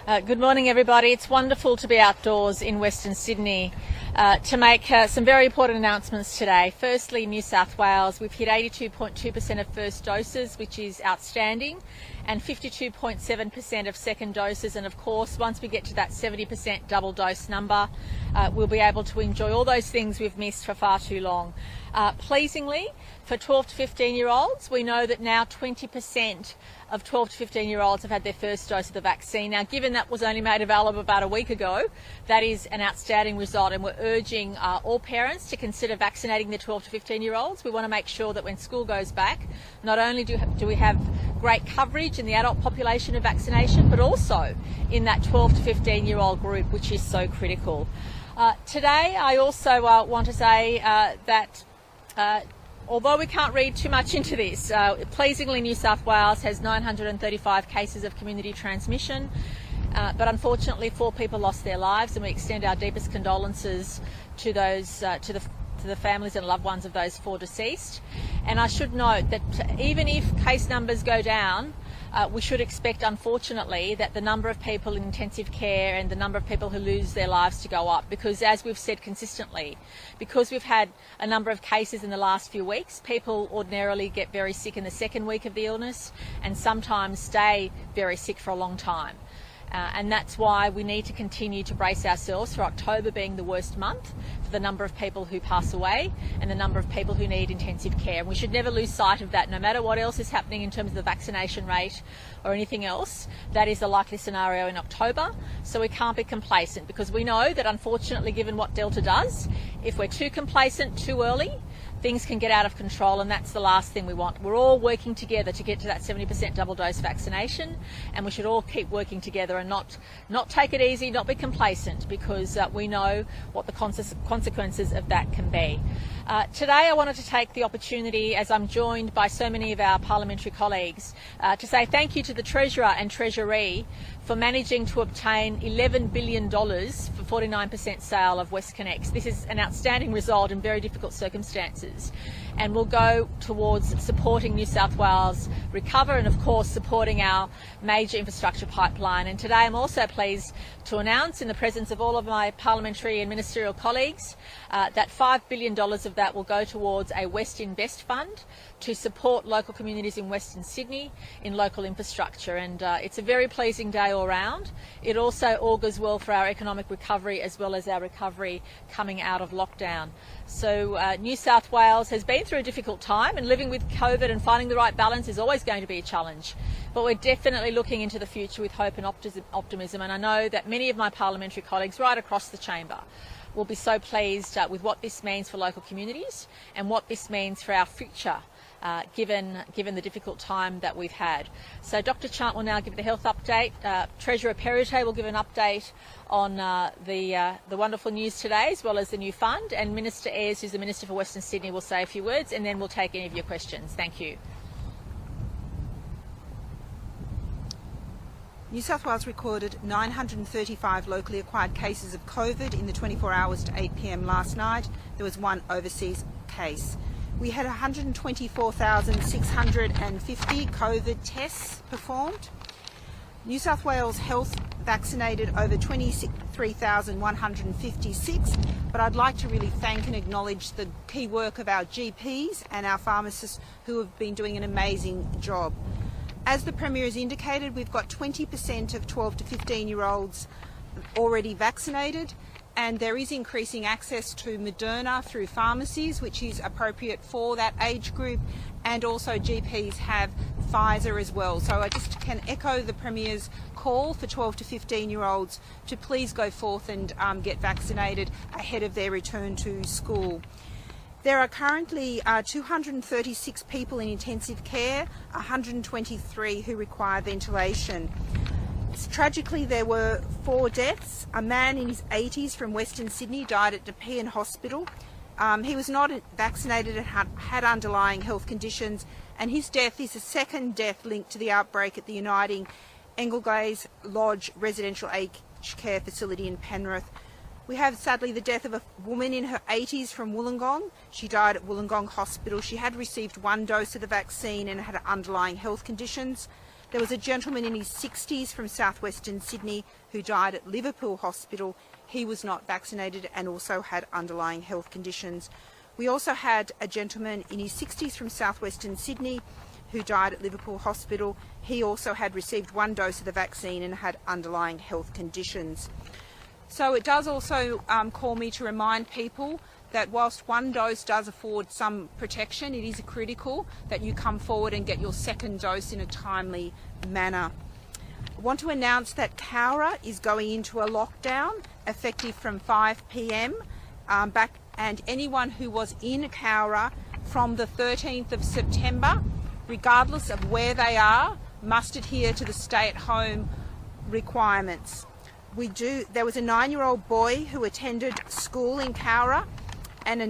Good morning, everybody. It's wonderful to be outdoors in Western Sydney to make some very important announcements today. Firstly, New South Wales, we've hit 82.2% of first doses, which is outstanding, and 52.7% of second doses. And of course, once we get to that 70% double dose number, we'll be able to enjoy all those things we've missed for far too long. Pleasingly, for 12 to 15-year-olds, we know that now 20% of 12 to 15-year-olds have had their first dose of the vaccine. Now, given that was only made available about a week ago, that is an outstanding result, and we're urging all parents to consider vaccinating their 12 to 15-year-olds. We want to make sure that when school goes back, not only do we have great coverage in the adult population of vaccination, but also in that 12 to 15-year-old group, which is so critical. Today, I also want to say that although we can't read too much into this, pleasingly New South Wales has 935 cases of community transmission, but unfortunately 4 people lost their lives, and we extend our deepest condolences to those to the families and loved ones of those 4 deceased. And I should note that even if case numbers go down, we should expect, unfortunately, that the number of people in intensive care and the number of people who lose their lives to go up, because as we've said consistently, because we've had a number of cases in the last few weeks, people ordinarily get very sick in the second week of the illness and sometimes stay very sick for a long time. And that's why we need to continue to brace ourselves for October being the worst month for the number of people who pass away and the number of people who need intensive care. And we should never lose sight of that, no matter what else is happening in terms of the vaccination rate or anything else. That is a likely scenario in October. So we can't be complacent, because we know that, unfortunately, given what Delta does, if we're too complacent too early, things can get out of control, and that's the last thing we want. We're all working together to get to that 70% double dose vaccination, and we should all keep working together and not take it easy, not be complacent, because we know what the consequences of that can be. Today I wanted to take the opportunity, as I'm joined by so many of our parliamentary colleagues, to say thank you to the Treasurer and Treasury for managing to obtain $11 billion for 49% sale of WestConnex. This is an outstanding result in very difficult circumstances, and will go towards supporting New South Wales recover and, of course, supporting our major infrastructure pipeline. And today I'm also pleased to announce, in the presence of all of my parliamentary and ministerial colleagues, that $5 billion of that will go towards a West Invest Fund to support local communities in Western Sydney in local infrastructure. And it's a very pleasing day all round. It also augurs well for our economic recovery, as well as our recovery coming out of lockdown. So New South Wales has been through a difficult time, and living with COVID and finding the right balance is always going to be a challenge. But we're definitely looking into the future with hope and optimism, and I know that many of my parliamentary colleagues right across the chamber will be so pleased with what this means for local communities and what this means for our future, given the difficult time that we've had. So Dr. Chant will now give the health update. Treasurer Perrotte will give an update on the wonderful news today, as well as the new fund, and Minister Ayres, who's the Minister for Western Sydney, will say a few words, and then we'll take any of your questions. Thank you. New South Wales recorded 935 locally acquired cases of COVID in the 24 hours to 8 p.m. last night. There was 1 overseas case. We had 124,650 COVID tests performed. New South Wales Health vaccinated over 23,156, but I'd like to really thank and acknowledge the key work of our GPs and our pharmacists, who have been doing an amazing job. As the Premier has indicated, we've got 20% of 12 to 15-year-olds already vaccinated, and there is increasing access to Moderna through pharmacies, which is appropriate for that age group, and also GPs have Pfizer as well. So I just can echo the Premier's call for 12 to 15-year-olds to please go forth and get vaccinated ahead of their return to school. There are currently 236 people in intensive care, 123 who require ventilation. Tragically, there were 4 deaths. A man in his 80s from Western Sydney died at Nepean Hospital. He was not vaccinated and had underlying health conditions, and his death is the second death linked to the outbreak at the Uniting Engleglaze Lodge residential aged care facility in Penrith. We have, sadly, the death of a woman in her 80s from Wollongong. She died at Wollongong Hospital. She had received 1 dose of the vaccine and had underlying health conditions. There was a gentleman in his 60s from southwestern Sydney who died at Liverpool Hospital. He was not vaccinated and also had underlying health conditions. We also had a gentleman in his 60s from southwestern Sydney who died at Liverpool Hospital. He also had received 1 dose of the vaccine and had underlying health conditions. So it does also call me to remind people that whilst 1 dose does afford some protection, it is critical that you come forward and get your 2nd dose in a timely manner. I want to announce that Cowra is going into a lockdown effective from 5 p.m. And anyone who was in Cowra from the 13th of September, regardless of where they are, must adhere to the stay-at-home requirements. There was a 9-year-old boy who attended school in Cowra, and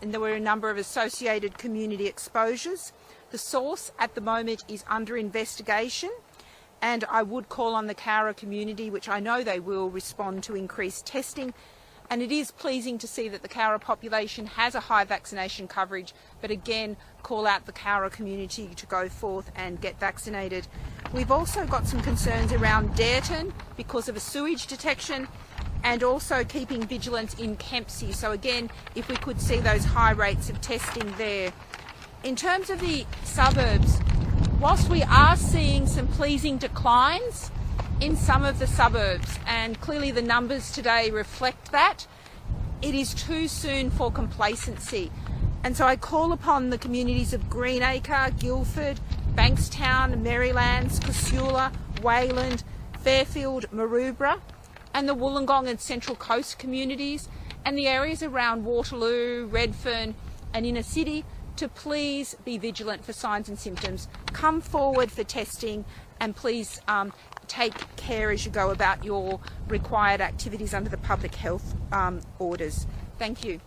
there were a number of associated community exposures. The source at the moment is under investigation, and I would call on the Cowra community, which I know they will respond to increased testing. And it is pleasing to see that the Cowra population has a high vaccination coverage, but again, call out the Cowra community to go forth and get vaccinated. We've also got some concerns around Dareton because of a sewage detection, and also keeping vigilance in Kempsey. So again, if we could see those high rates of testing there. In terms of the suburbs, whilst we are seeing some pleasing declines in some of the suburbs, and clearly the numbers today reflect that, it is too soon for complacency. And so I call upon the communities of Greenacre, Guildford, Bankstown, Merrylands, Casula, Wayland, Fairfield, Maroubra, and the Wollongong and Central Coast communities, and the areas around Waterloo, Redfern and inner city, to please be vigilant for signs and symptoms. Come forward for testing, and please take care as you go about your required activities under the public health orders. Thank you.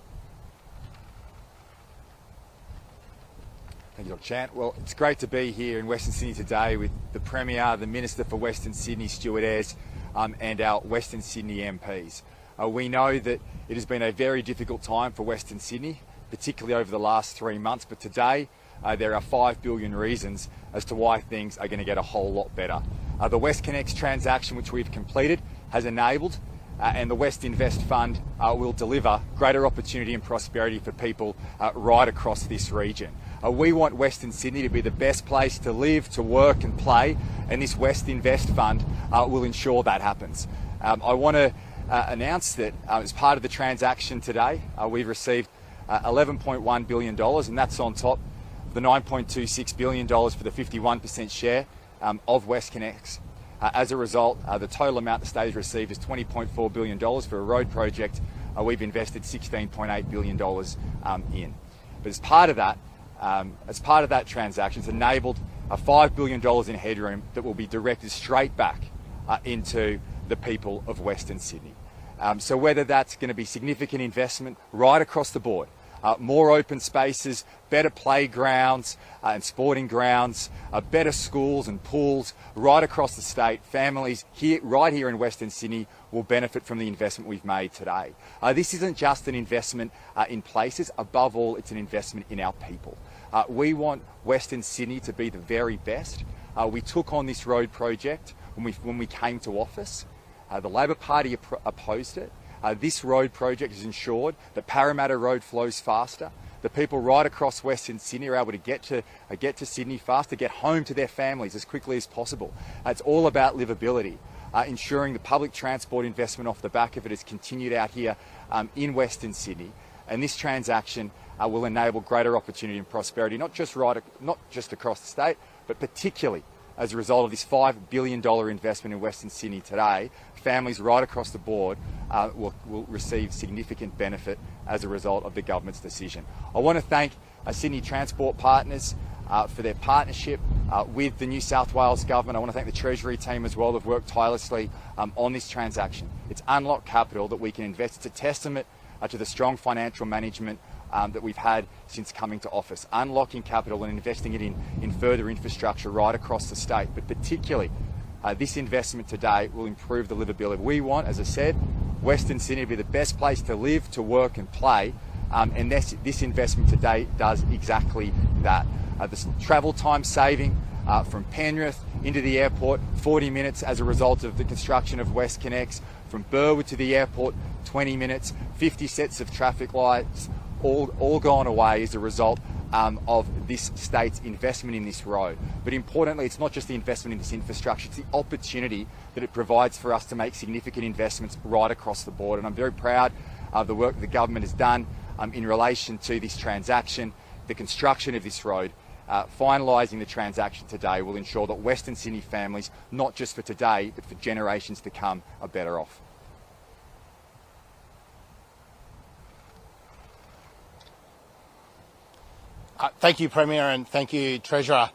Thank you, Dr. Chant. Well, it's great to be here in Western Sydney today with the Premier, the Minister for Western Sydney, Stuart Ayres, and our Western Sydney MPs. We know that it has been a very difficult time for Western Sydney, particularly over the last 3 months, but today there are 5 billion reasons as to why things are going to get a whole lot better. The WestConnex transaction, which we've completed, has enabled and the West Invest Fund will deliver greater opportunity and prosperity for people right across this region. We want Western Sydney to be the best place to live, to work and play, and this West Invest Fund will ensure that happens. I want to announce that as part of the transaction today, we've received $11.1 billion, and that's on top of the $9.26 billion for the 51% share of WestConnex. As a result, the total amount the state has received is $20.4 billion for a road project we've invested $16.8 billion in. But as part of that transaction, it's enabled $5 billion in headroom that will be directed straight back into the people of Western Sydney. So whether that's going to be significant investment right across the board, more open spaces, better playgrounds and sporting grounds, better schools and pools right across the state, families right here in Western Sydney will benefit from the investment we've made today. This isn't just an investment in places, above all it's an investment in our people. We want Western Sydney to be the very best. We took on this road project when we came to office. The Labor Party opposed it. This road project has ensured that Parramatta Road flows faster. The people right across Western Sydney are able to get to Sydney faster, get home to their families as quickly as possible. It's all about livability, ensuring the public transport investment off the back of it has continued out here in Western Sydney. And this transaction will enable greater opportunity and prosperity, not just across the state, but particularly as a result of this $5 billion investment in Western Sydney today. Families right across the board will receive significant benefit as a result of the government's decision. I want to thank Sydney Transport Partners for their partnership with the New South Wales Government. I want to thank the Treasury team as well. They've worked tirelessly on this transaction. It's unlocked capital that we can invest. It's a testament to the strong financial management that we've had since coming to office, unlocking capital and investing it in further infrastructure right across the state. But particularly, this investment today will improve the livability. We want, as I said, Western Sydney to be the best place to live, to work and play, and this investment today does exactly that. The travel time saving from Penrith into the airport, 40 minutes as a result of the construction of WestConnex. From Burwood to the airport, 20 minutes, 50 sets of traffic lights, all gone away as a result of this state's investment in this road. But importantly, it's not just the investment in this infrastructure, it's the opportunity that it provides for us to make significant investments right across the board. And I'm very proud of the work the government has done in relation to this transaction. The construction of this road, finalising the transaction today, will ensure that Western Sydney families, not just for today, but for generations to come, are better off. Thank you, Premier, and thank you, Treasurer.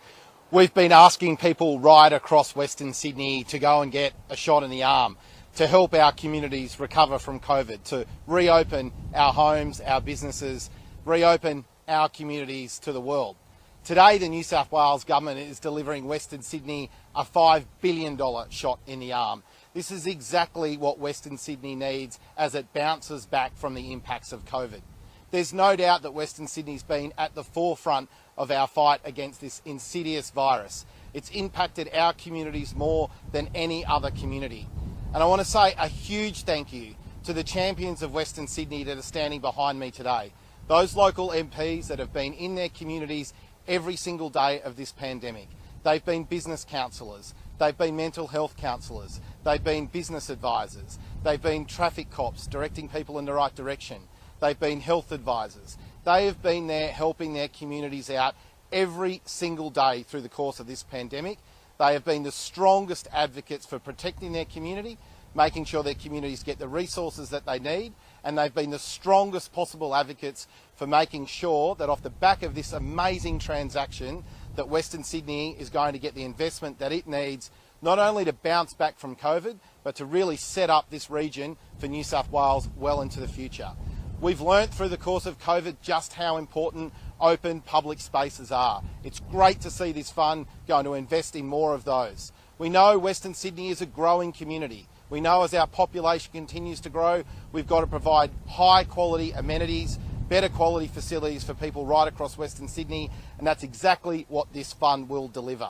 We've been asking people right across Western Sydney to go and get a shot in the arm to help our communities recover from COVID, to reopen our homes, our businesses, reopen our communities to the world. Today, the New South Wales Government is delivering Western Sydney a $5 billion shot in the arm. This is exactly what Western Sydney needs as it bounces back from the impacts of COVID. There's no doubt that Western Sydney's been at the forefront of our fight against this insidious virus. It's impacted our communities more than any other community. And I want to say a huge thank you to the champions of Western Sydney that are standing behind me today. Those local MPs that have been in their communities every single day of this pandemic. They've been business counsellors, they've been mental health counsellors, they've been business advisors, they've been traffic cops directing people in the right direction. They've been health advisors. They have been there helping their communities out every single day through the course of this pandemic. They have been the strongest advocates for protecting their community, making sure their communities get the resources that they need, and they've been the strongest possible advocates for making sure that off the back of this amazing transaction that Western Sydney is going to get the investment that it needs, not only to bounce back from COVID, but to really set up this region for New South Wales well into the future. We've learnt through the course of COVID just how important open public spaces are. It's great to see this fund going to invest in more of those. We know Western Sydney is a growing community. We know as our population continues to grow, we've got to provide high quality amenities, better quality facilities for people right across Western Sydney, and that's exactly what this fund will deliver.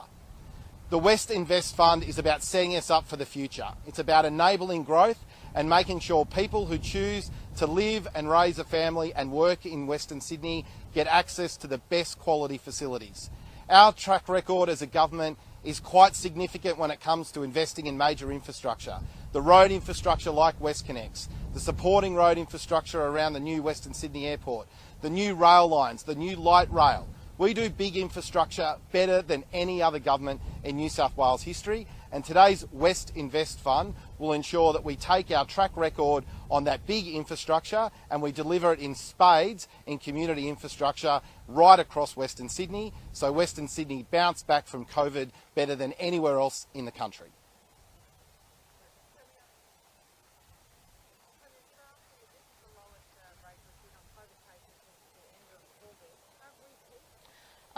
The West Invest Fund is about setting us up for the future. It's about enabling growth and making sure people who choose to live and raise a family and work in Western Sydney get access to the best quality facilities. Our track record as a government is quite significant when it comes to investing in major infrastructure. The road infrastructure like WestConnex, the supporting road infrastructure around the new Western Sydney Airport, the new rail lines, the new light rail. We do big infrastructure better than any other government in New South Wales history, and today's West Invest Fund will ensure that we take our track record on that big infrastructure and we deliver it in spades in community infrastructure right across Western Sydney, so Western Sydney bounce back from COVID better than anywhere else in the country.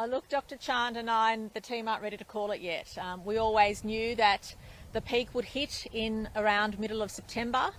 Look, Dr. Chant and I and the team aren't ready to call it yet. We always knew that the peak would hit in around middle of September.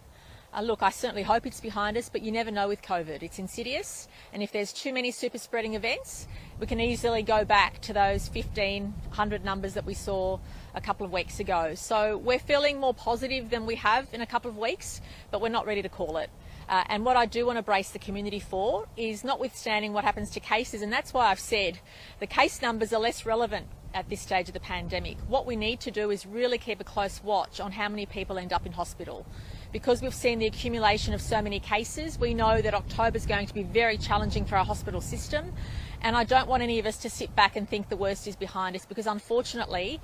Look, I certainly hope it's behind us, but you never know with COVID. It's insidious, and if there's too many super spreading events, we can easily go back to those 1,500 numbers that we saw a couple of weeks ago. So we're feeling more positive than we have in a couple of weeks, but we're not ready to call it. And what I do want to brace the community for is notwithstanding what happens to cases, and that's why I've said the case numbers are less relevant at this stage of the pandemic. What we need to do is really keep a close watch on how many people end up in hospital. Because we've seen the accumulation of so many cases, we know that October is going to be very challenging for our hospital system. And I don't want any of us to sit back and think the worst is behind us, because unfortunately,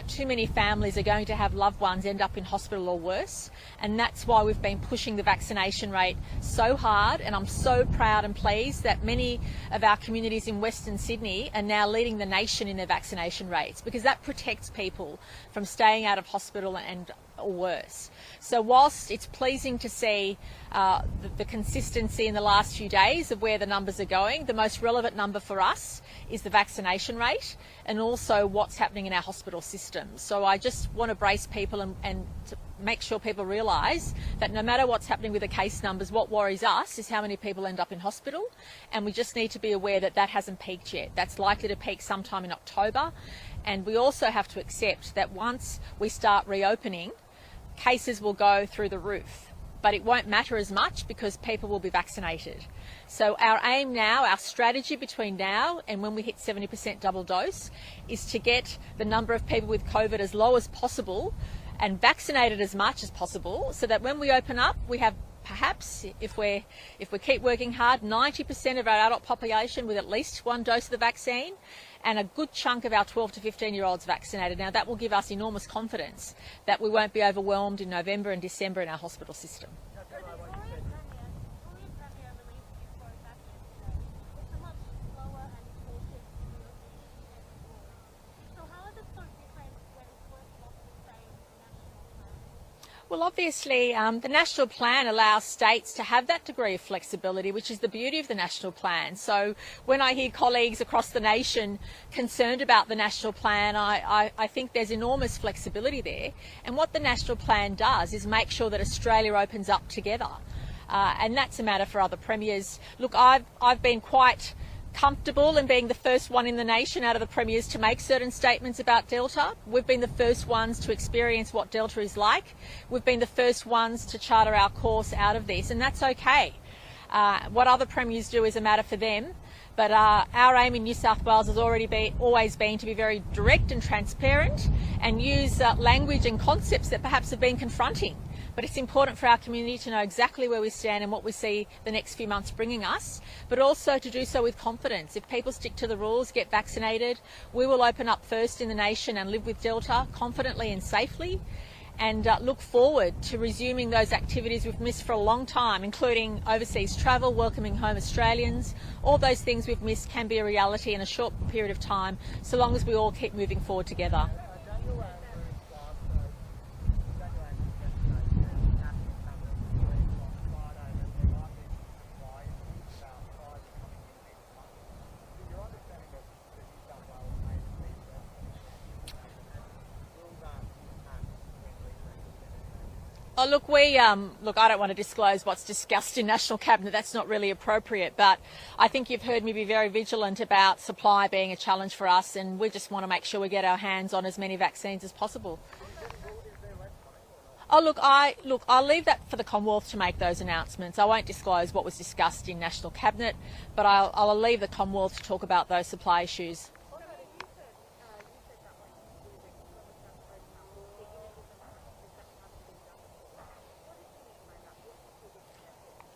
too many families are going to have loved ones end up in hospital or worse. And that's why we've been pushing the vaccination rate so hard. And I'm so proud and pleased that many of our communities in Western Sydney are now leading the nation in their vaccination rates, because that protects people from staying out of hospital or worse. So whilst it's pleasing to see the consistency in the last few days of where the numbers are going, the most relevant number for us is the vaccination rate and also what's happening in our hospital system. So I just want to brace people and to make sure people realise that no matter what's happening with the case numbers, what worries us is how many people end up in hospital, and we just need to be aware that that hasn't peaked yet. That's likely to peak sometime in October, and we also have to accept that once we start reopening, cases will go through the roof, but it won't matter as much because people will be vaccinated. So our aim now, our strategy between now and when we hit 70% double dose, is to get the number of people with COVID as low as possible and vaccinated as much as possible, so that when we open up, we have perhaps, if we keep working hard, 90% of our adult population with at least one dose of the vaccine, and a good chunk of our 12 to 15-year-olds vaccinated. Now, that will give us enormous confidence that we won't be overwhelmed in November and December in our hospital system. Well, obviously, the National Plan allows states to have that degree of flexibility, which is the beauty of the National Plan. So when I hear colleagues across the nation concerned about the National Plan, I think there's enormous flexibility there. And what the National Plan does is make sure that Australia opens up together. And that's a matter for other premiers. Look, I've been quite comfortable in being the first one in the nation out of the premiers to make certain statements about Delta. We've been the first ones to experience what Delta is like. We've been the first ones to charter our course out of this, and that's okay. What other premiers do is a matter for them. But our aim in New South Wales has always been to be very direct and transparent and use language and concepts that perhaps have been confronting. But it's important for our community to know exactly where we stand and what we see the next few months bringing us, but also to do so with confidence. If people stick to the rules, get vaccinated, we will open up first in the nation and live with Delta confidently and safely, and look forward to resuming those activities we've missed for a long time, including overseas travel, welcoming home Australians. All those things we've missed can be a reality in a short period of time, so long as we all keep moving forward together. Oh, look, I don't want to disclose what's discussed in National Cabinet. That's not really appropriate. But I think you've heard me be very vigilant about supply being a challenge for us, and we just want to make sure we get our hands on as many vaccines as possible. Oh, look, I'll leave that for the Commonwealth to make those announcements. I won't disclose what was discussed in National Cabinet, but I'll leave the Commonwealth to talk about those supply issues.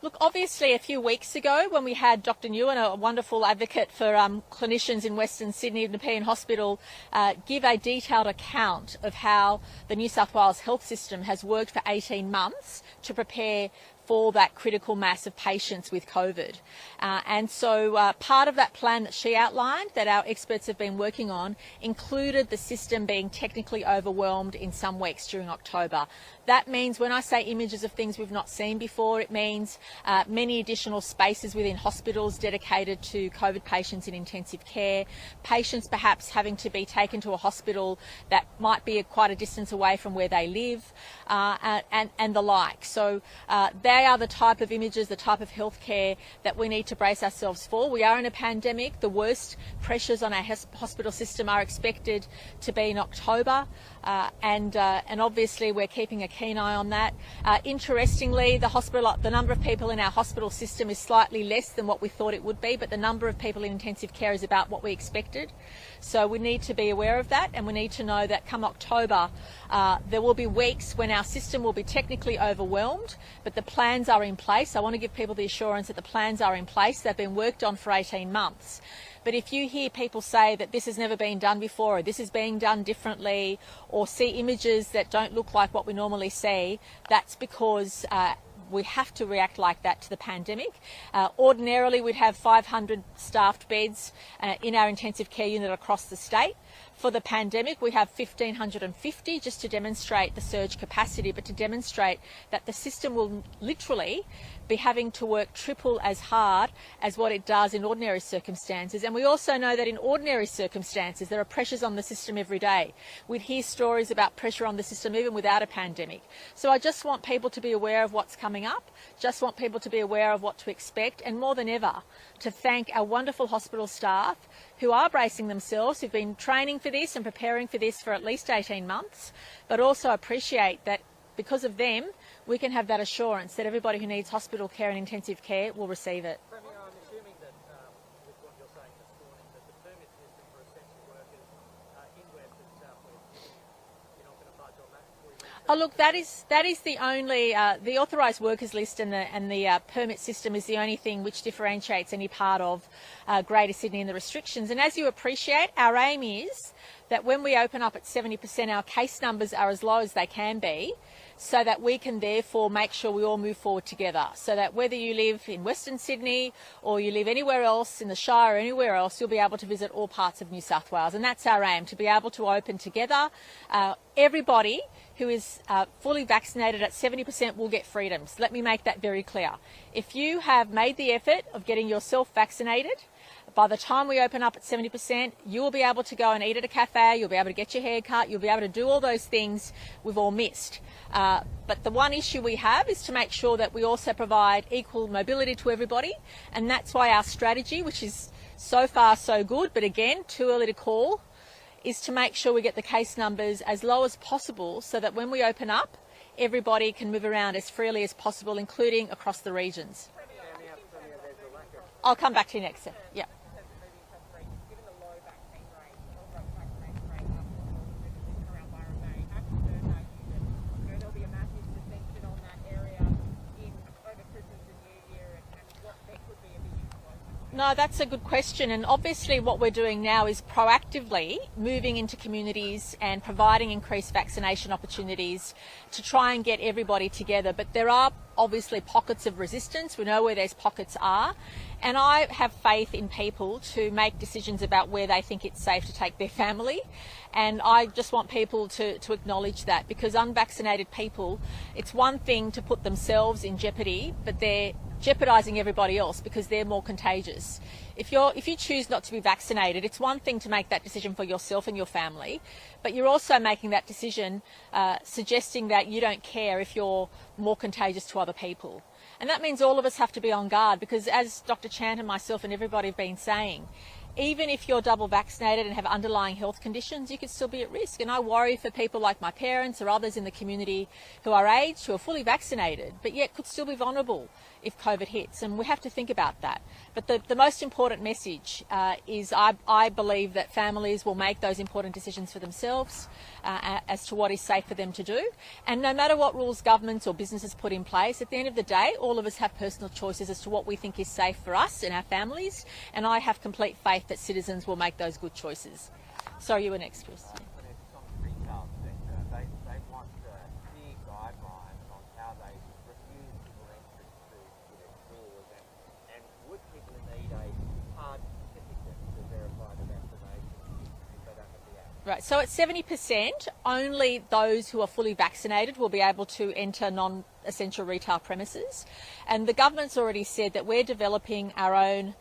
Look, obviously a few weeks ago when we had Dr Newen, a wonderful advocate for clinicians in Western Sydney Nepean Hospital, give a detailed account of how the New South Wales health system has worked for 18 months to prepare for that critical mass of patients with COVID. And so part of that plan that she outlined that our experts have been working on included the system being technically overwhelmed in some weeks during October. That means when I say images of things we've not seen before, it means many additional spaces within hospitals dedicated to COVID patients in intensive care, patients perhaps having to be taken to a hospital that might be quite a distance away from where they live, and the like. So they are the type of images, the type of healthcare that we need to brace ourselves for. We are in a pandemic. The worst pressures on our hospital system are expected to be in October, and obviously we're keeping a keen eye on that. Interestingly, the number of people in our hospital system is slightly less than what we thought it would be, but the number of people in intensive care is about what we expected. So we need to be aware of that, and we need to know that come October, there will be weeks when our system will be technically overwhelmed, but the plans are in place. I want to give people the assurance that the plans are in place. They've been worked on for 18 months. But if you hear people say that this has never been done before, or this is being done differently, or see images that don't look like what we normally see, that's because we have to react like that to the pandemic. Ordinarily, we'd have 500 staffed beds in our intensive care unit across the state. For the pandemic, we have 1,550 just to demonstrate the surge capacity, but to demonstrate that the system will literally be having to work triple as hard as what it does in ordinary circumstances. And we also know that in ordinary circumstances, there are pressures on the system every day. We'd hear stories about pressure on the system even without a pandemic. So I just want people to be aware of what's coming up, just want people to be aware of what to expect, and more than ever, to thank our wonderful hospital staff who are bracing themselves, who've been training for this and preparing for this for at least 18 months, but also appreciate that because of them, we can have that assurance that everybody who needs hospital care and intensive care will receive it. Premier, I'm assuming that with what you're saying this morning, that the permit system for essential workers in West and South West, you're not going to budge on that before you reach Oh, look, that is the only the authorised workers list and the permit system is the only thing which differentiates any part of Greater Sydney and the restrictions. And as you appreciate, our aim is that when we open up at 70%, our case numbers are as low as they can be, so that we can therefore make sure we all move forward together. So that whether you live in Western Sydney or you live anywhere else in the Shire or anywhere else, you'll be able to visit all parts of New South Wales. And that's our aim, to be able to open together. Everybody who is fully vaccinated at 70% will get freedoms. Let me make that very clear. If you have made the effort of getting yourself vaccinated, by the time we open up at 70%, you will be able to go and eat at a cafe, you'll be able to get your hair cut, you'll be able to do all those things we've all missed. But the one issue we have is to make sure that we also provide equal mobility to everybody, and that's why our strategy, which is so far so good, but again, too early to call, is to make sure we get the case numbers as low as possible so that when we open up, everybody can move around as freely as possible, including across the regions. I'll come back to you next. Yeah. Given the low vaccine rate, also vaccination rate around Byron Bay, how concerned are you that there'll be a massive suspension on that area over Christmas and New Year, and what there could be a big explosion? No, that's a good question. And obviously what we're doing now is proactively moving into communities and providing increased vaccination opportunities to try and get everybody together. But there are obviously pockets of resistance. We know where those pockets are. And I have faith in people to make decisions about where they think it's safe to take their family. And I just want people to acknowledge that, because unvaccinated people, it's one thing to put themselves in jeopardy, but they're jeopardising everybody else because they're more contagious. If you choose not to be vaccinated, it's one thing to make that decision for yourself and your family, but you're also making that decision suggesting that you don't care if you're more contagious to other people. And that means all of us have to be on guard, because as Dr. Chant and myself and everybody have been saying, even if you're double vaccinated and have underlying health conditions, you could still be at risk. And I worry for people like my parents or others in the community who are aged, who are fully vaccinated, but yet could still be vulnerable if COVID hits. And we have to think about that. But the most important message is I believe that families will make those important decisions for themselves as to what is safe for them to do. And no matter what rules governments or businesses put in place, at the end of the day, all of us have personal choices as to what we think is safe for us and our families. And I have complete faith that citizens will make those good choices. Sorry, you were next, Chris. But it's on the retail sector. They want clear guidelines on how they refuse people entry to their stores, and would people need a hard certificate to verify the vaccination if they don't have the app? Right, so at 70%, only those who are fully vaccinated will be able to enter non-essential retail premises. And the government's already said that we're developing our own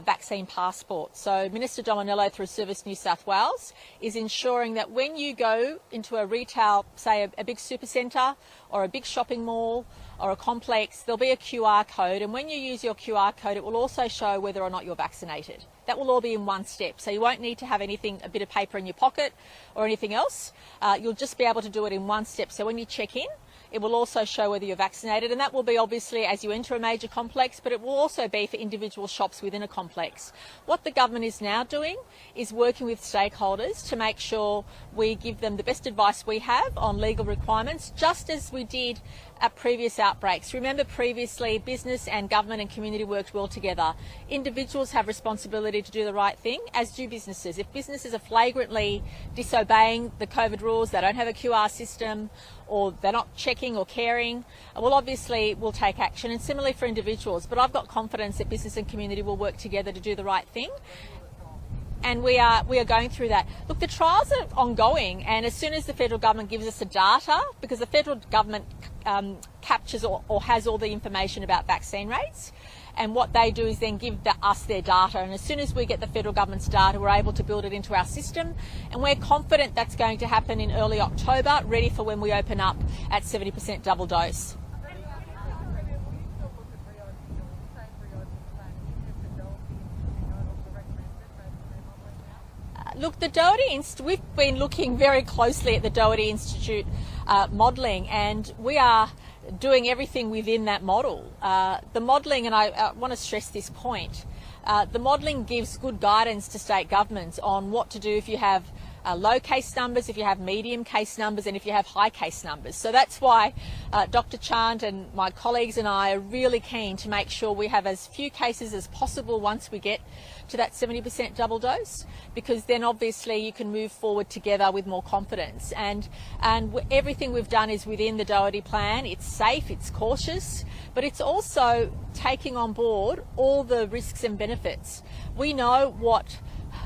vaccine passport. So Minister Dominic, through Service New South Wales, is ensuring that when you go into a retail, say a big supercentre or a big shopping mall or a complex, there'll be a QR code, and when you use your QR code, it will also show whether or not you're vaccinated. That will all be in one step, so you won't need to have anything, a bit of paper in your pocket or anything else. You'll just be able to do it in one step. So when you check in, it will also show whether you're vaccinated, and that will be obviously as you enter a major complex, but it will also be for individual shops within a complex. What the government is now doing is working with stakeholders to make sure we give them the best advice we have on legal requirements, just as we did at previous outbreaks. Remember, previously business and government and community worked well together. Individuals have responsibility to do the right thing, as do businesses. If businesses are flagrantly disobeying the COVID rules, they don't have a QR system, or they're not checking or caring, well, obviously we'll take action. And similarly for individuals. But I've got confidence that business and community will work together to do the right thing. and we are going through that. Look, the trials are ongoing, and as soon as the federal government gives us the data, because the federal government captures or has all the information about vaccine rates, and what they do is then give us their data, and as soon as we get the federal government's data, we're able to build it into our system, and we're confident that's going to happen in early October, ready for when we open up at 70% double dose. Look, the Doherty we've been looking very closely at the Doherty Institute modelling, and we are doing everything within that model. The modelling, and I want to stress this point, the modelling gives good guidance to state governments on what to do if you have low case numbers, if you have medium case numbers, and if you have high case numbers. So that's why Dr. Chant and my colleagues and I are really keen to make sure we have as few cases as possible once we get to that 70% double dose, because then obviously you can move forward together with more confidence. And everything we've done is within the Doherty plan. It's safe, it's cautious, but it's also taking on board all the risks and benefits.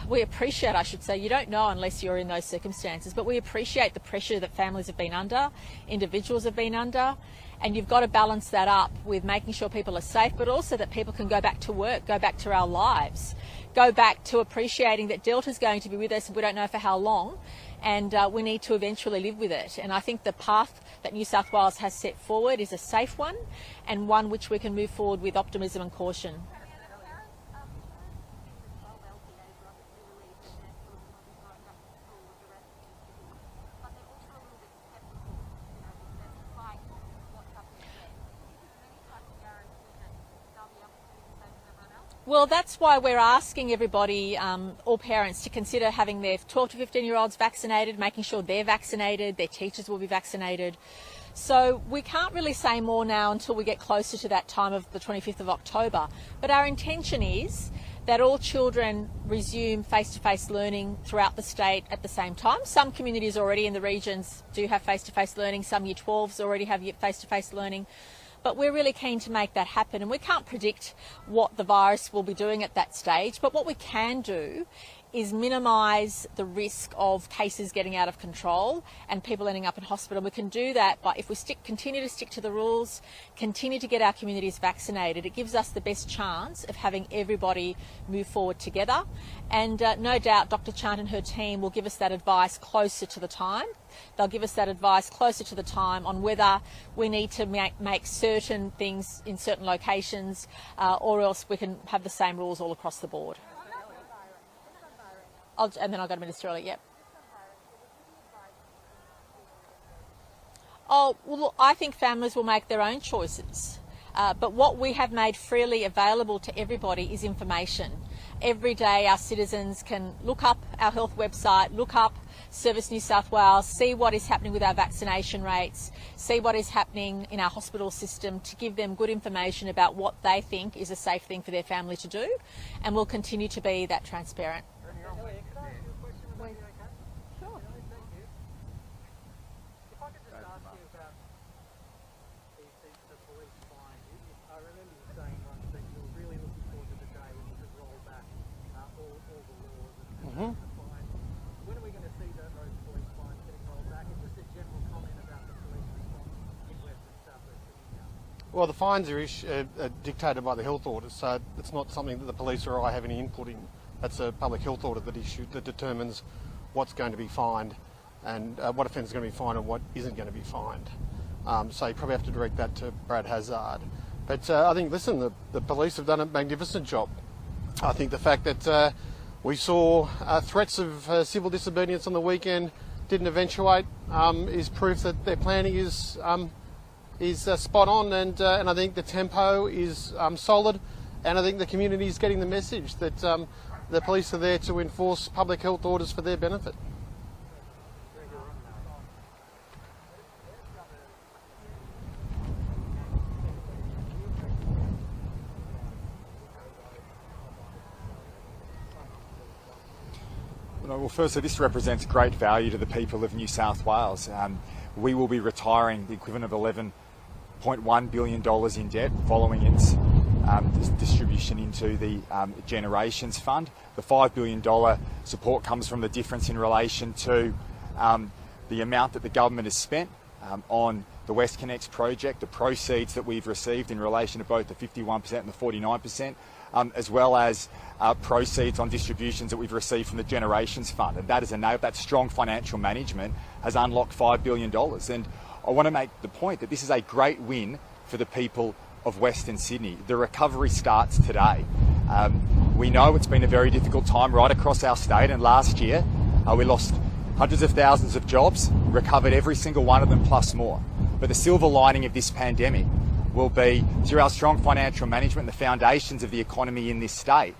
We appreciate, I should say, you don't know unless you're in those circumstances, but we appreciate the pressure that families have been under, individuals have been under, and you've got to balance that up with making sure people are safe, but also that people can go back to work, go back to our lives, go back to appreciating that Delta's going to be with us and we don't know for how long, and we need to eventually live with it. And I think the path that New South Wales has set forward is a safe one, and one which we can move forward with optimism and caution. Well, that's why we're asking everybody, all parents, to consider having their 12 to 15-year-olds vaccinated, making sure they're vaccinated, their teachers will be vaccinated. So we can't really say more now until we get closer to that time of the 25th of October. But our intention is that all children resume face-to-face learning throughout the state at the same time. Some communities already in the regions do have face-to-face learning. Some Year 12s already have face-to-face learning. But we're really keen to make that happen, and we can't predict what the virus will be doing at that stage, but what we can do is minimise the risk of cases getting out of control and people ending up in hospital. We can do that by, if we continue to stick to the rules, continue to get our communities vaccinated, it gives us the best chance of having everybody move forward together. And no doubt Dr. Chant and her team will give us that advice closer to the time. They'll give us that advice closer to the time on whether we need to make certain things in certain locations or else we can have the same rules all across the board. And then I'll go to ministerial, yep. Oh, well, look, I think families will make their own choices. But what we have made freely available to everybody is information. Every day our citizens can look up our health website, look up Service New South Wales, see what is happening with our vaccination rates, see what is happening in our hospital system, to give them good information about what they think is a safe thing for their family to do. And we'll continue to be that transparent. When are we going to see those police fines getting rolled back? And just a general comment about the police response in Western South West Sydney. Well, the fines are dictated by the health orders, so it's not something that the police or I have any input in. That's a public health order that determines what's going to be fined and what offence is going to be fined and what isn't going to be fined. So you probably have to direct that to Brad Hazard. But I think, listen, the police have done a magnificent job. I think the fact that we saw threats of civil disobedience on the weekend didn't eventuate is proof that their planning is spot on, and I think the tempo is solid, and I think the community is getting the message that the police are there to enforce public health orders for their benefit. Well, firstly, this represents great value to the people of New South Wales. We will be retiring the equivalent of $11.1 billion in debt following its distribution into the Generations Fund. The $5 billion support comes from the difference in relation to the amount that the government has spent on the WestConnex project, the proceeds that we've received in relation to both the 51% and the 49%, as well as proceeds on distributions that we've received from the Generations Fund. And that has enabled, that strong financial management has unlocked $5 billion. And I want to make the point that this is a great win for the people of Western Sydney. The recovery starts today. We know it's been a very difficult time right across our state, and last year we lost hundreds of thousands of jobs, recovered every single one of them plus more. But the silver lining of this pandemic will be, through our strong financial management and the foundations of the economy in this state,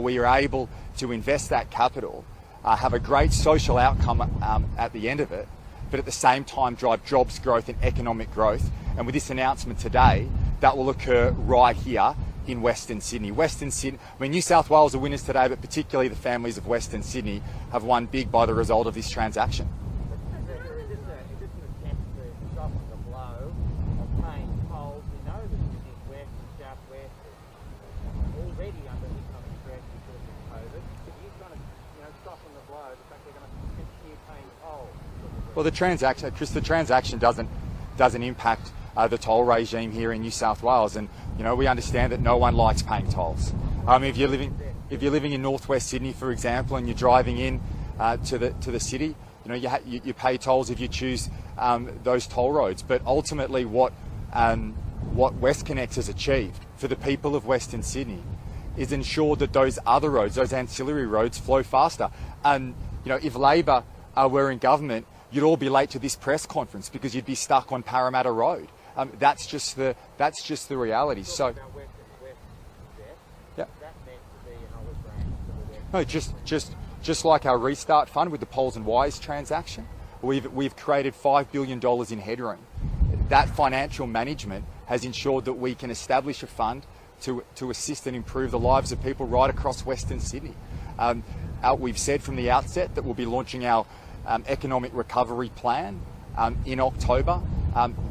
we are able to invest that capital, have a great social outcome at the end of it, but at the same time drive jobs growth and economic growth. And with this announcement today, that will occur right here in Western Sydney. Western Sydney, I mean, New South Wales are winners today, but particularly the families of Western Sydney have won big by the result of this transaction. Is this an attempt to soften the blow of paying tolls? We know that Sydney's west and southwest are already under economic stress because of COVID. Are you going to soften the blow, the fact they're going to continue paying tolls? Well, the transaction, Chris, the transaction doesn't impact the toll regime here in New South Wales, and we understand that no one likes paying tolls. If you're living in northwest Sydney, for example, and you're driving in to the city, you pay tolls if you choose those toll roads. But ultimately, what WestConnex has achieved for the people of Western Sydney is ensure that those other roads, those ancillary roads, flow faster. And if Labor were in government, you'd all be late to this press conference because you'd be stuck on Parramatta Road. That's just the reality. So, yeah. No, just like our Restart Fund with the Poles and Wires transaction, we've created $5 billion in headroom. That financial management has ensured that we can establish a fund to assist and improve the lives of people right across Western Sydney. We've said from the outset that we'll be launching our economic recovery plan in October.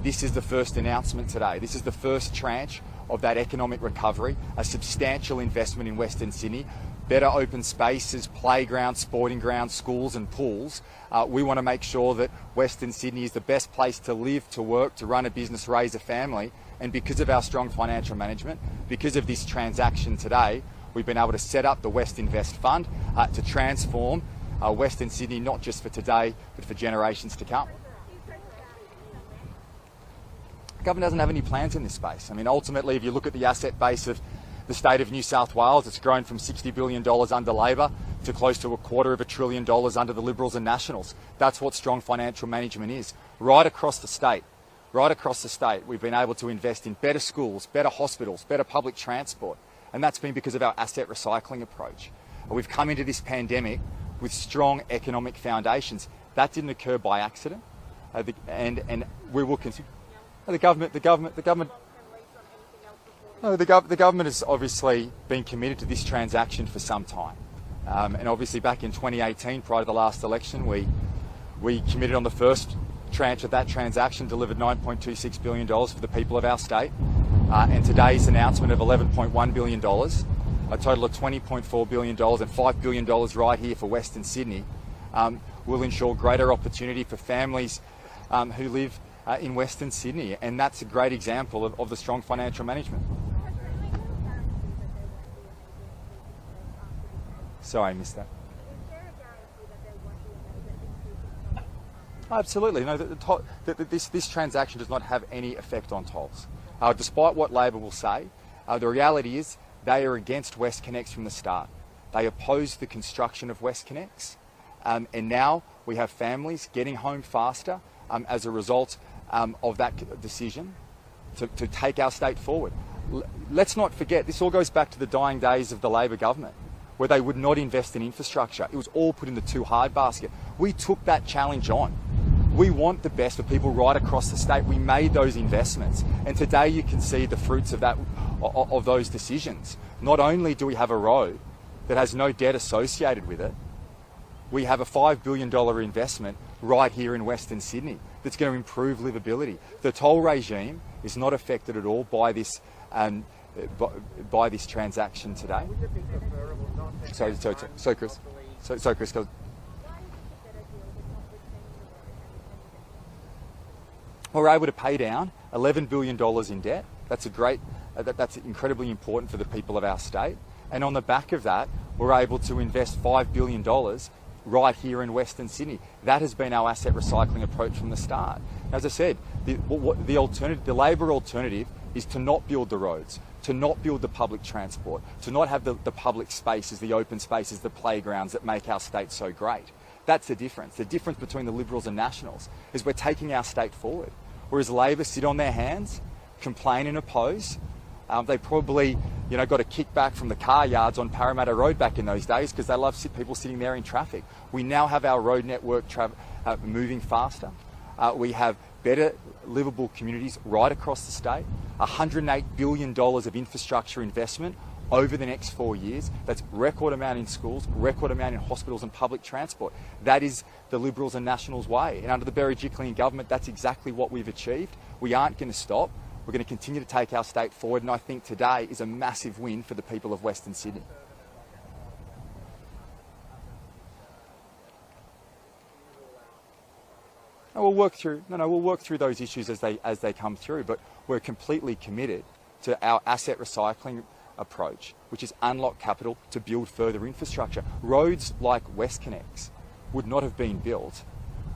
This is the first announcement today. This is the first tranche of that economic recovery, a substantial investment in Western Sydney, better open spaces, playgrounds, sporting grounds, schools and pools. We want to make sure that Western Sydney is the best place to live, to work, to run a business, raise a family. And because of our strong financial management, because of this transaction today, we've been able to set up the West Invest Fund to transform Western Sydney, not just for today, but for generations to come. The government doesn't have any plans in this space. I mean, ultimately, if you look at the asset base of the state of New South Wales, it's grown from $60 billion under Labor to close to $250 billion under the Liberals and Nationals. That's what strong financial management is. Right across the state, we've been able to invest in better schools, better hospitals, better public transport. And that's been because of our asset recycling approach. We've come into this pandemic with strong economic foundations. That didn't occur by accident, and we will continue. The government has obviously been committed to this transaction for some time, and obviously back in 2018, prior to the last election, we committed on the first tranche of that transaction, delivered $9.26 billion for the people of our state, and today's announcement of $11.1 billion, a total of $20.4 billion and $5 billion right here for Western Sydney, will ensure greater opportunity for families who live in Western Sydney, and that's a great example of the strong financial management. Sorry, I missed that. Absolutely. No, this transaction does not have any effect on tolls. Despite what Labor will say, the reality is they are against WestConnex from the start. They opposed the construction of WestConnex, and now we have families getting home faster as a result of that decision to take our state forward. Let's not forget, this all goes back to the dying days of the Labor government, where they would not invest in infrastructure. It was all put in the too hard basket. We took that challenge on. We want the best for people right across the state. We made those investments, and today you can see the fruits of those decisions. Not only do we have a road that has no debt associated with it, we have a $5 billion investment right here in Western Sydney that's going to improve livability. The toll regime is not affected at all by this by this transaction today. Sorry, Chris. So Chris, go. We're able to pay down $11 billion in debt. That's that's incredibly important for the people of our state. And on the back of that, we're able to invest $5 billion right here in Western Sydney. That has been our asset recycling approach from the start. As I said, the Labor alternative is to not build the roads, to not build the public transport, to not have the public spaces, the open spaces, the playgrounds that make our state so great. That's the difference. The difference between the Liberals and Nationals is we're taking our state forward. Whereas Labor sit on their hands, complain and oppose. They probably, got a kickback from the car yards on Parramatta Road back in those days because they love people sitting there in traffic. We now have our road network moving faster. We have better livable communities right across the state. $108 billion of infrastructure investment over the next 4 years. That's record amount in schools, record amount in hospitals and public transport. That is the Liberals and Nationals way. And under the Berejiklian government, that's exactly what we've achieved. We aren't going to stop. We're going to continue to take our state forward, and I think today is a massive win for the people of Western Sydney. We'll work through those issues as they come through, but we're completely committed to our asset recycling approach, which is unlock capital to build further infrastructure. Roads like WestConnex would not have been built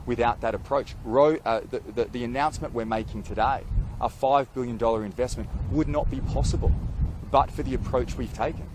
without that approach. The announcement we're making today, a $5 billion investment, would not be possible but for the approach we've taken.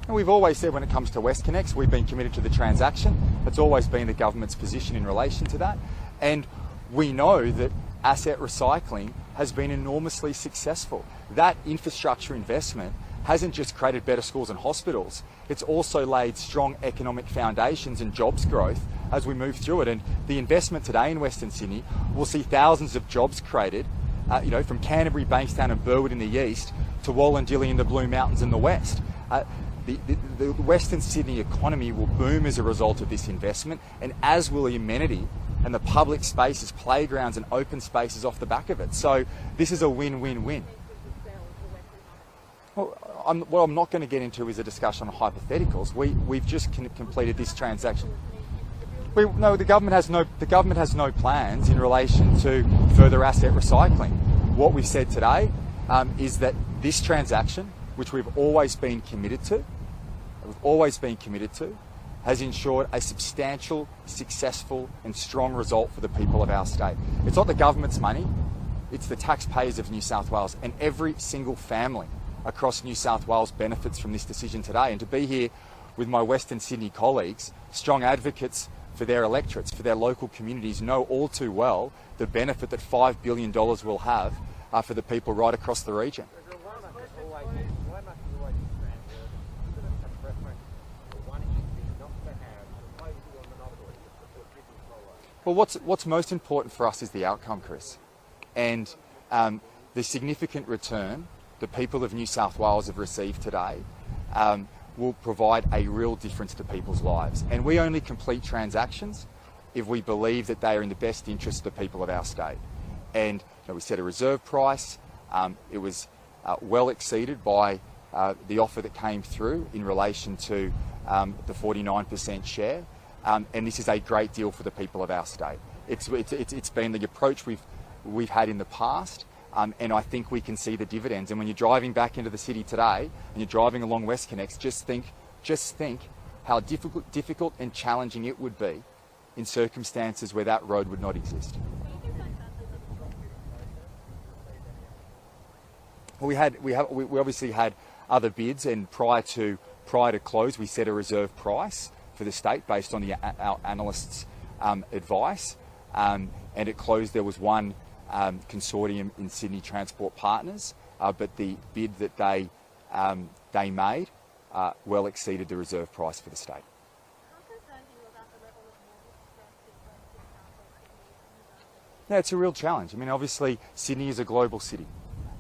And we've always said when it comes to WestConnex, we've been committed to the transaction. It's always been the government's position in relation to that. And we know that asset recycling has been enormously successful. That infrastructure investment hasn't just created better schools and hospitals, it's also laid strong economic foundations and jobs growth as we move through it. And the investment today in Western Sydney will see thousands of jobs created, from Canterbury, Bankstown and Burwood in the east to Wallandilly in the Blue Mountains in the west. The Western Sydney economy will boom as a result of this investment, and as will the amenity and the public spaces, playgrounds and open spaces off the back of it. So this is a win-win-win. Well, what I'm not going to get into is a discussion on hypotheticals. We've just completed this transaction. The government has no plans in relation to further asset recycling. What we've said today is that this transaction, which we've always been committed to, has ensured a substantial, successful and strong result for the people of our state. It's not the government's money, it's the taxpayers of New South Wales, and every single family across New South Wales benefits from this decision today. And to be here with my Western Sydney colleagues, strong advocates for their electorates, for their local communities, know all too well the benefit that $5 billion will have for the people right across the region. Well, what's most important for us is the outcome, Chris, and the significant return the people of New South Wales have received today will provide a real difference to people's lives. And we only complete transactions if we believe that they are in the best interest of the people of our state. And we set a reserve price. It was well exceeded by the offer that came through in relation to the 49% share. And this is a great deal for the people of our state. It's been the approach we've had in the past, and I think we can see the dividends. And when you're driving back into the city today and you're driving along WestConnex, just think how difficult and challenging it would be in circumstances where that road would not exist. Well, we obviously had other bids, and prior to close, we set a reserve price for the state based on our analysts' advice, and at close there was one consortium in Sydney Transport Partners, but the bid that they made well exceeded the reserve price for the state. How concerned are you about the level of mortgage debt difference in Sydney? Yeah, it's a real challenge. I mean, obviously Sydney is a global city,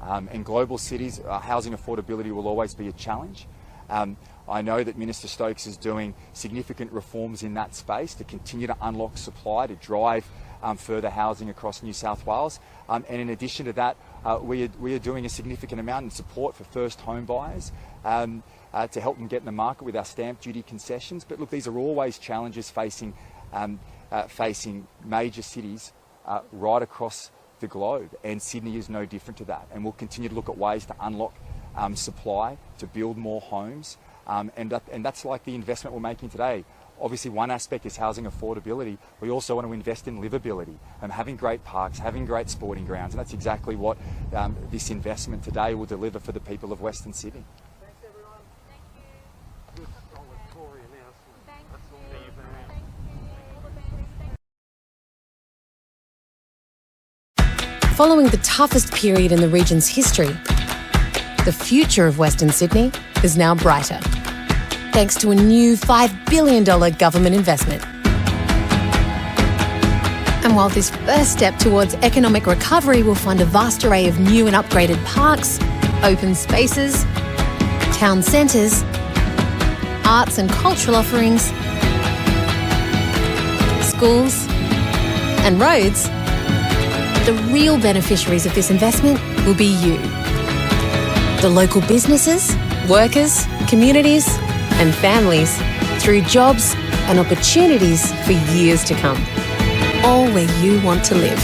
and global cities, housing affordability will always be a challenge. I know that Minister Stokes is doing significant reforms in that space to continue to unlock supply, to drive further housing across New South Wales. And in addition to that, we are doing a significant amount in support for first home buyers to help them get in the market with our stamp duty concessions. But look, these are always challenges facing major cities right across the globe, and Sydney is no different to that. And we'll continue to look at ways to unlock supply, to build more homes, and that's like the investment we're making today. Obviously, one aspect is housing affordability. We also want to invest in livability and having great parks, having great sporting grounds, and that's exactly what this investment today will deliver for the people of Western Sydney. Thanks, everyone. Thank you. Good solid Tory announcement. Thank That's all you. there. Thank you. Following the toughest period in the region's history, the future of Western Sydney is now brighter, thanks to a new $5 billion government investment. And while this first step towards economic recovery will fund a vast array of new and upgraded parks, open spaces, town centres, arts and cultural offerings, schools and roads, the real beneficiaries of this investment will be you. The local businesses, workers, communities and families, through jobs and opportunities for years to come. All where you want to live.